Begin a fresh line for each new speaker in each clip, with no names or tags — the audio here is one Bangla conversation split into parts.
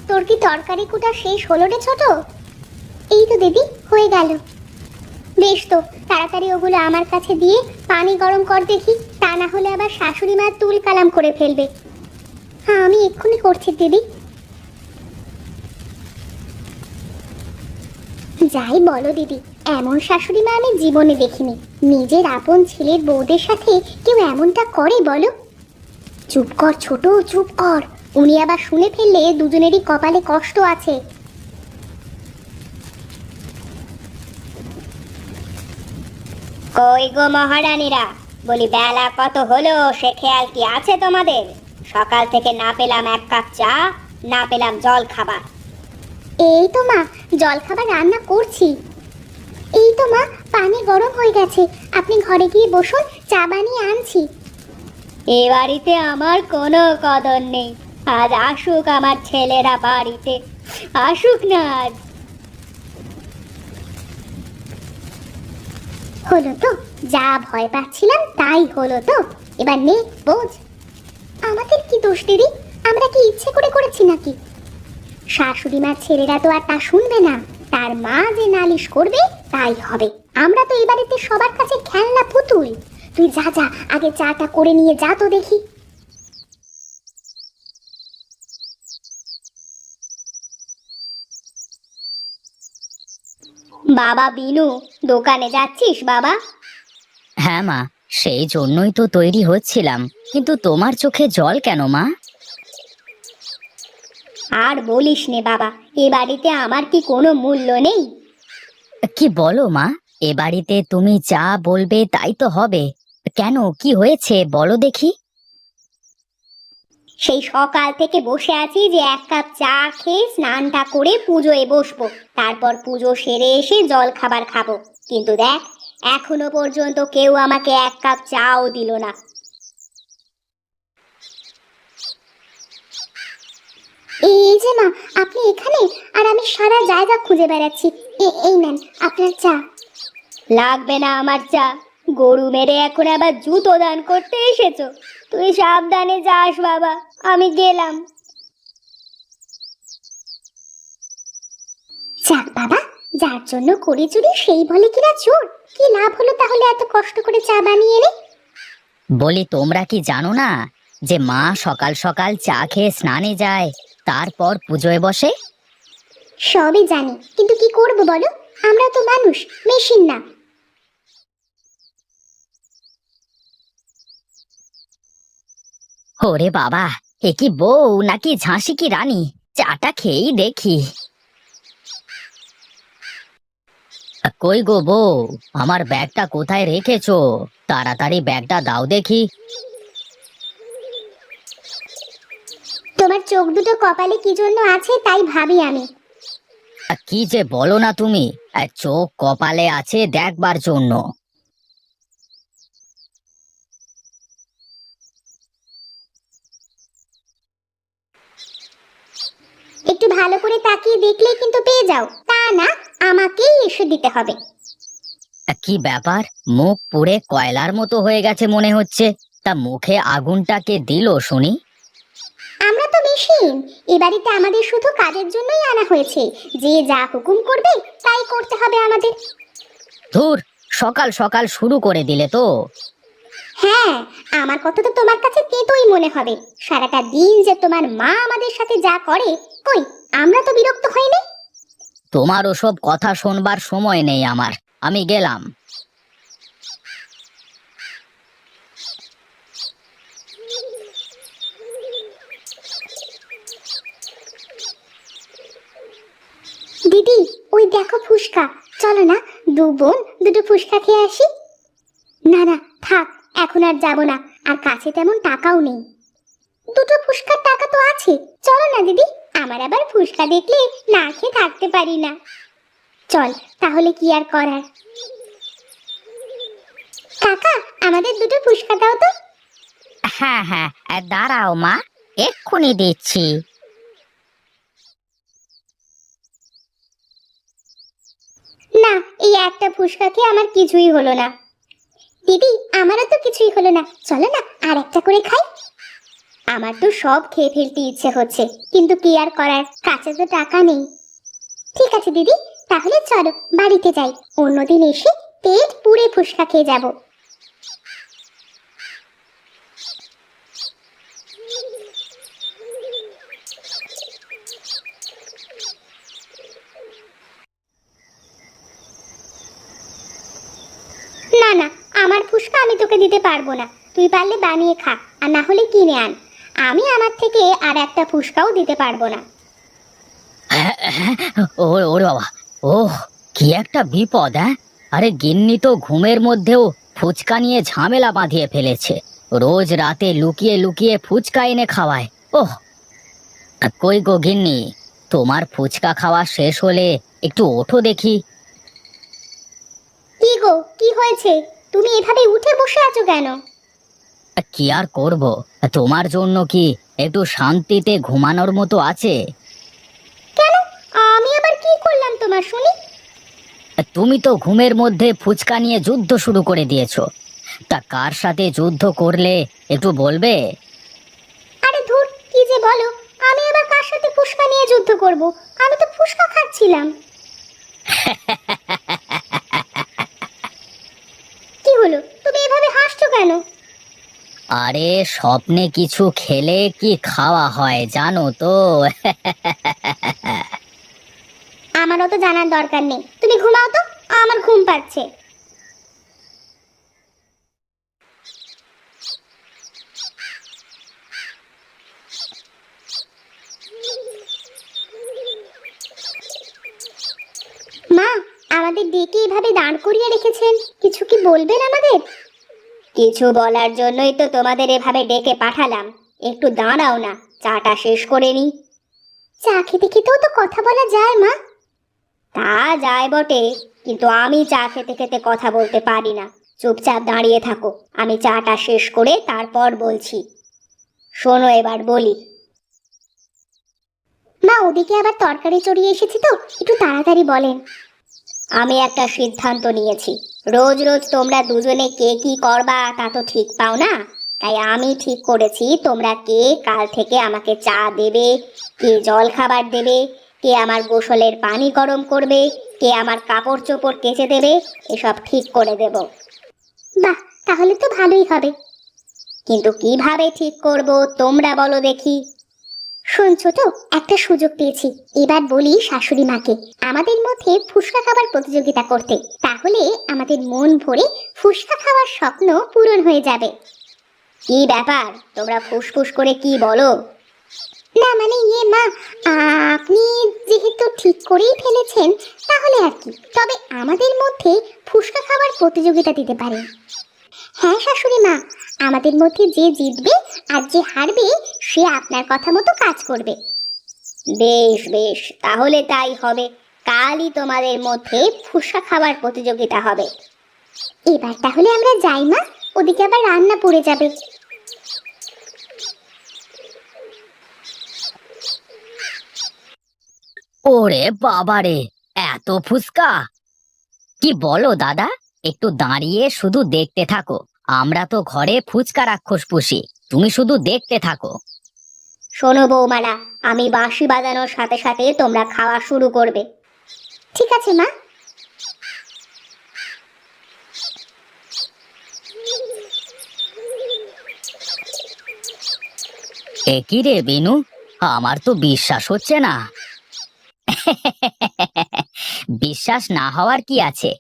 তোর কি তরকারি কুটা শেষ হলো রে ছোট? এই তো দিদি, হয়ে গেল। বেশ তো, তাড়াতাড়ি ওগুলো আমার কাছে দিয়ে পানি গরম কর দেখি, তা না হলে আবার শাশুড়ি মা তুল কালাম করে ফেলবে। হ্যাঁ, আমি এক্ষুনি করছি দিদি। যাই বলো দিদি, এমন শাশুড়ি মা আমি জীবনে দেখিনি। নিজের আপন ছেলের বউদের সাথে কেউ এমনটা করে বলো? চুপ কর ছোট, চুপ কর। উনি আবার শুনে ফেললে দুজনেরই কপালে কষ্ট আছে। কই গো মহারানীরা, বলি বেলা কত হলো সে খেয়াল কি আছে তোমাদের? সকাল থেকে না পেলাম এক কাপ চা, না পেলাম জল খাবার। এই তো মা, জল খাবার রান্না করছি। এই তো মা, পানি গরম হয়ে গেছে, আপনি ঘরে গিয়ে বসুন, চা বানিয়ে আনছি। এ বাড়িতে আমার কোনো কদর নেই। আজ আসুক আমার ছেলেরা বাড়িতে, আসুক না আজ। হলো তো, যা ভয় পাচ্ছিলাম তাই হলো তো। এবার নে বোঝ। আমাদের কি দোষ দিদি? আমরা কি ইচ্ছে করে করেছি নাকি? শাশুড়ি মার ছেলেরা তো আর তা শুনবে না। তার মা যে নালিশ করবে তাই হবে। আমরা তো এই বাড়িতে সবার কাছে খেলনা পুতুল। তুই যা যা, আগে চাটা করে নিয়ে যা তো দেখি। বাবা বিনু, দোকানে যাচ্ছিস বাবা?
হ্যাঁ মা, সেই জন্যই তো তৈরি হচ্ছিলাম। কিন্তু তোমার চোখে জল কেন মা?
আর বলিস নে বাবা, এ বাড়িতে আমার কি কোনো মূল্য নেই?
কি বলো মা? এ বাড়িতে তুমি যা বলবে তাই তো হবে। কেন, কি হয়েছে বলো দেখি।
সেই সকাল থেকে বসে আছি যে এক কাপ চা খেয়ে স্নানটা করে পুজোয় বসবো, তারপর পুজো সেরে এসে জল খাবার খাবো। কিন্তু দেখ, এখনো পর্যন্ত কেউ আমাকে এক কাপ চাও দিল না। এই যে মা, আপনি এখানে, আর আমি সারা জায়গা খুঁজে বেড়াচ্ছি। এই নেন আপনার চা। লাগবে না আমার চা, গরু মেরে এখন আবার জুতো দান করতে এসেছো? তুই সাবধানে যাস বাবা, আমি গেলাম। যাক বাবা, যার জন্য করে চুরি সেই বলে কিনা চোর। কি লাভ হলো তাহলে এত কষ্ট করে চা বানিয়ে এনে?
বলি, তোমরা কি জানো না যে মা সকাল সকাল চা খেয়ে স্নানে যায়, তারপর পুজোয় বসে?
সবই জানি, কিন্তু কি করব বলো? আমরা তো মানুষ, মেশিন না।
ওরে বাবা, এ কি বউ নাকি ঝাঁসি কি রানী? চাটা খেয়েই দেখি। কই গো বউ, আমার ব্যাগটা কোথায় রেখেছো? তাড়াতাড়ি ব্যাগটা দাও দেখি।
তোমার চোখ দুটো কপালে কি জন্য আছে তাই ভাবি আমি।
কি যে বলো না তুমি! চোখ কপালে আছে দেখবার জন্য।
একটু ভালো করে তাকিয়ে দেখলেই কিন্তু পেয়ে যাও, তা না আমাকেই এসে দিতে হবে।
কি ব্যাপার, মুখ পুড়ে কয়লার মতো হয়ে গেছে মনে হচ্ছে। তা মুখে আগুনটা কে দিল শুনি?
আমরা তো মেশিন, এ বাড়িতে আমাদের শুধু কাজের জন্যই আনা হয়েছে। যে যা হুকুম করবে তাই করতে হবে আমাদের।
ধুর, সকাল সকাল শুরু করে দিলে তো।
হ্যাঁ, আমার কথা তো তোমার কাছে তেতোই মনে হবে। সারাটা দিন যে তোমার মা আমাদের সাথে যা করে, কই আমরা তো বিরক্ত হইনি?
তোমার ওসব কথা শোনবার সময় নেই আমার, আমি গেলাম।
দিদি, ওই দেখো ফুসকা। চলো না, দু বোন দুটো ফুসকা খেয়ে আসি। না না থাক, এখন আর যাব না। আর কাছে তেমন টাকাও নেই। দুটো ফুসকার টাকা তো আছে, চলো না দিদি। আমার আবার ফুসকা দেখলে না খেয়ে থাকতে পারি না। চল তাহলে, কি আর করার। কাকা, আমাদের দুটো ফুসকা দাও তো।
হ্যাঁ হ্যাঁ, দাঁড়াও মা, এক্ষুনি দিচ্ছি।
না, এই একটা ফুসকা খেয়ে আমার কিছুই হলো না। দিদি, আমারও তো কিছুই হলো না, চলো না আর একটা করে খাই। আমার তো সব খেয়ে ফেলতে ইচ্ছে হচ্ছে, কিন্তু কি আর করার, কাছে তো টাকা নেই। ঠিক আছে দিদি, তাহলে চলো বাড়িতে যাই, অন্যদিন এসে পেট পুড়ে ফুসকা খেয়ে যাব। না না, আমার ফুসকা আমি তোকে দিতে পারবো না, তুই পারলে বানিয়ে খা, আর না হলে কিনে আন। আমি আমার থেকে আর একটা ফুসকাও দিতে পারবো না।
ওরে বাবা, ওহ, কি একটা বিপদ! হ্যাঁ, আরে গিন্নি তো ঘুমের মধ্যেও ফুচকা নিয়ে ঝামেলা বাঁধিয়ে ফেলেছে। রোজ রাতে লুকিয়ে লুকিয়ে ফুচকা এনে খাওয়ায়। ওহ, কই গো গিন্নি, তোমার ফুচকা খাওয়া শেষ হলে একটু ওঠো দেখি।
কি গো, কি হয়েছে? তুমি এভাবে উঠে বসে আছো কেন?
কি আর করব, তোমার জন্য কি একটু শান্তিতে ঘুমানোর মতো আছে?
কেন, আমি আবার কি করলাম তোমার শুনি?
তুমি তো ঘুমের মধ্যে ফুচকা নিয়ে যুদ্ধ শুরু করে দিয়েছো। তা কার সাথে যুদ্ধ করলে একটু বলবে?
আরে ধুর, কি যে বলো, আমি আবার কার সাথে ফুসকা নিয়ে যুদ্ধ করব? আমি তো ফুসকা খাচ্ছিলাম। কি হলো, তুমি এভাবে হাসছো কেন?
আরে স্বপ্নে কিছু খেলে কি খাওয়া হয় জানো তো?
আমারও তো জানার দরকার নেই, তুমি ঘুমাও তো, আমার ঘুম পাচ্ছে। মা, আমাদের ডেকে এভাবে দাঁড় করিয়ে রেখেছেন, কিছু কি বলবেন আমাদের? কিছু বলার জন্যই তো তোমাদের এভাবে ডেকে পাঠালাম। একটু দাঁড়াও না, চাটা শেষ করে নি। চা খেতে খেতেও তো কথা বলা যায় মা। তা যায় বটে, কিন্তু আমি চা খেতে খেতে কথা বলতে পারি না। চুপচাপ দাঁড়িয়ে থাকো, আমি চাটা শেষ করে তারপর বলছি। শোনো এবার বলি। মা, ওদিকে আবার তরকারি চড়িয়ে এসেছি তো, একটু তাড়াতাড়ি বলেন। আমি একটা সিদ্ধান্ত নিয়েছি, রোজ রোজ তোমরা দুজনে কে কি করবা তা তো ঠিক পাও না। তাই আমি ঠিক করেছি, তোমরা কে কাল থেকে আমাকে চা দেবে, কে জল খাবার দেবে, কে আমার গোসলের পানি গরম করবে, কে আমার কাপড় চোপড় কেচে দেবে, এসব ঠিক করে দেব। বাহ, তাহলে তো ভালোই হবে। কিন্তু কিভাবে ঠিক করব তোমরা বলো দেখি। শুনছো তো, একটা সুযোগ পেয়েছি, এবার বলি শাশুড়ি মাকে আমাদের মধ্যে ফুসকা খাবার প্রতিযোগিতা করতে, তাহলে আমাদের মন ভরে ফুসকা খাওয়ার স্বপ্ন পূরণ হয়ে যাবে। কি ব্যাপার, তোমরা ফুসফুস করে কি বলো? না মানে মা, আপনি যেহেতু ঠিক করেই ফেলেছেন, তাহলে আর কি, তবে আমাদের মধ্যে ফুসকা খাবার প্রতিযোগিতা দিতে পারেন। হ্যাঁ শাশুড়ি মা, আমাদের মধ্যে যে জিতবে আর যে হারবে সে আপনার কথা মতো কাজ করবে। বেশ বেশ, তাহলে তাই হবে, কালই তোমাদের মধ্যে ফুসকা খাবার প্রতিযোগিতা হবে। এবার তাহলে আমরা যাই মা, ওদিকে আবার রান্না পড়ে যাবে।
ওরে বাবারে, এত ফুচকা! কি বলো দাদা, একটু দাঁড়িয়ে শুধু দেখতে থাকো। আমরা তো ঘরে ফুচকা রাক্ষস পুষি, তুমি শুধু দেখতে থাকো।
শোনো বৌমারা, আমি বাঁশি বাজানোর সাথে সাথে তোমরা খাওয়া শুরু করবে। ঠিক আছে মা।
এ কি রে বিনু, আমার তো বিশ্বাস হচ্ছে না। বিশ্বাস না হওয়ার কি আছে,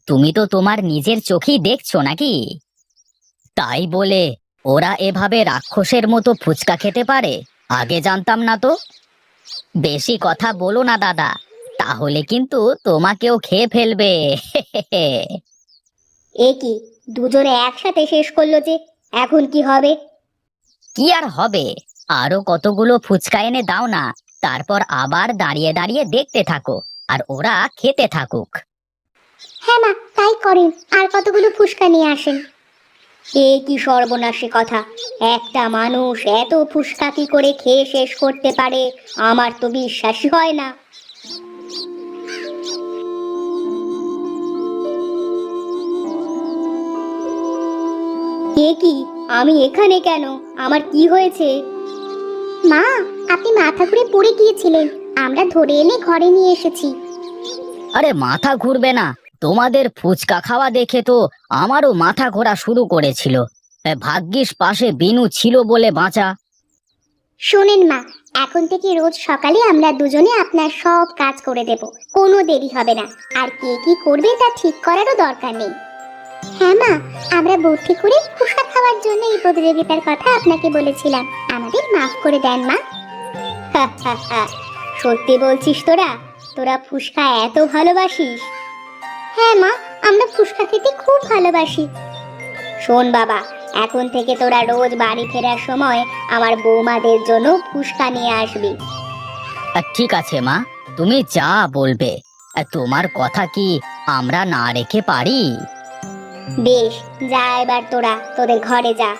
তুমি তো তোমার নিজের চোখেই দেখছো নাকি? তাই বলে ওরা এভাবে রাক্ষসের মতো ফুচকা খেতে পারে? আগে জানতাম না তো। বেশি কথা বলো না দাদা, তাহলে কিন্তু তোমাকেও খেয়ে ফেলবে।
এ কি, দুজনে একসাথে শেষ করলো যে, এখন কি হবে?
কি আর হবে, আরো কতগুলো ফুচকা এনে দাও না, তারপর আবার দাঁড়িয়ে দাঁড়িয়ে দেখতে থাকো, আর ওরা খেতে থাকুক।
হ্যাঁ মা, তাই করেন, আর কতগুলো ফুসকা নিয়ে আসেন। এ কি সর্বনাশী কথা, একটা মানুষ এত ফুসকা কি করে খেয়ে শেষ করতে পারে, আমার তো বিশ্বাসই হয় না। এ কি, আমি এখানে কেন, আমার কি হয়েছে? মা, আপনি মাথা ঘুরে পড়ে গিয়েছিলেন, আমরা ধরে এনে ঘরে নিয়ে এসেছি।
আরে মাথা ঘুরবে না, তোমাদের ফুচকা খাওয়া দেখে তো আমারও মাথা ঘোরা শুরু করেছিল। ভাগ্যিস পাশে বিনু ছিল বলে বাঁচা।
শোনেন মা, এখন থেকে রোজ সকালে আমরা দুজনে আপনার সব কাজ করে দেব, কোনো দেরি হবে না। আর কে কি করবে তা ঠিক করারও দরকার নেই। হ্যাঁ মা, আমরা বুদ্ধি করে ফুচকা খাওয়ার জন্য এই প্রতিযোগিতার কথা আপনাকে বলেছিলাম, আমাদের মাফ করে দেন মা। সত্যি বলছিস তোরা? তোরা ফুচকা এত ভালোবাসিস? হ্যাঁ মা, আমরা ফুচকা খেতে খুব ভালোবাসি। শোন বাবা, এখন থেকে তোরা রোজ বাড়ি ফেরার সময় আমার বৌমাদের জন্য ফুচকা নিয়ে আসবি।
ঠিক আছে মা, তুমি যা বলবে। তোমার কথা কি আমরা না রেখে পারি?
বেশ, যা এবার তোরা তোদের ঘরে যা।